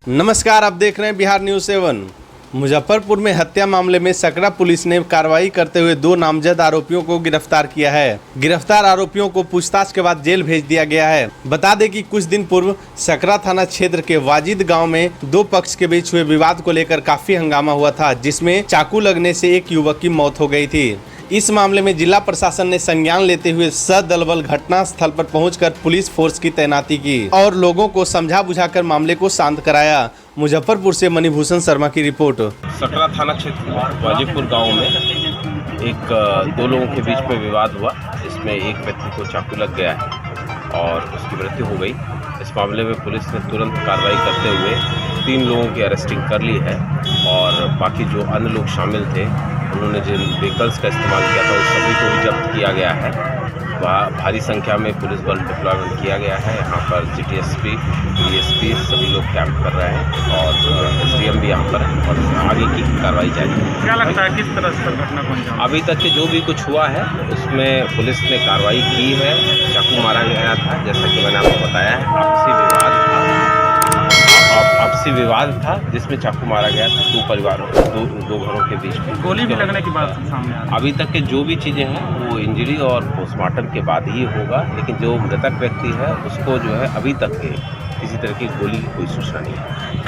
नमस्कार, आप देख रहे हैं बिहार न्यूज़ 7। मुजफ्फरपुर में हत्या मामले में सकरा पुलिस ने कार्रवाई करते हुए 2 नामजद आरोपियों को गिरफ्तार किया है। गिरफ्तार आरोपियों को पूछताछ के बाद जेल भेज दिया गया है। बता दें कि कुछ दिन पूर्व सकरा थाना क्षेत्र के वाजिद गांव में 2 पक्ष के बीच हुए विवाद को लेकर काफी हंगामा हुआ था, जिसमें चाकू लगने से एक युवक की मौत हो गई थी। इस मामले में जिला प्रशासन ने संज्ञान लेते हुए सदल बल घटना स्थल पर पहुंचकर पुलिस फोर्स की तैनाती की और लोगों को समझा बुझाकर मामले को शांत कराया। मुजफ्फरपुर से मणिभूषण शर्मा की रिपोर्ट। सकरा थाना क्षेत्र वाजीपुर गांव में दो लोगों के बीच में विवाद हुआ। इसमें एक व्यक्ति को चाकू लग गया है और उसकी मृत्यु हो गई। इस मामले में पुलिस ने तुरंत कार्रवाई करते हुए 3 लोगों की अरेस्टिंग कर ली है और बाकी जो अन्य लोग शामिल थे, उन्होंने जिन व्हीकल्स का इस्तेमाल किया था उस सभी को भी जब्त किया गया है। भारी संख्या में पुलिस बल डिप्लॉयमेंट किया गया है। यहाँ पर GTSP, DSP सभी लोग कैंप कर रहे हैं और SDM भी यहाँ पर है और आगे की कार्रवाई जारी है। क्या लगता है किस तरह से घटना को अंजाम? अभी तक के जो भी कुछ हुआ है उसमें पुलिस ने कार्रवाई की है। चाकू मारा गया था, जैसा कि मैंने आपको बताया है। आपसी विवाद था जिसमें चाकू मारा गया था 2 परिवारों दो घरों के बीच में। गोली भी लगने की बात सामने आ रही है। अभी तक के जो भी चीज़ें हैं वो इंजरी और पोस्टमार्टम के बाद ही होगा, लेकिन जो मृतक व्यक्ति है उसको जो है अभी तक के किसी तरह की गोली की कोई सूचना नहीं है।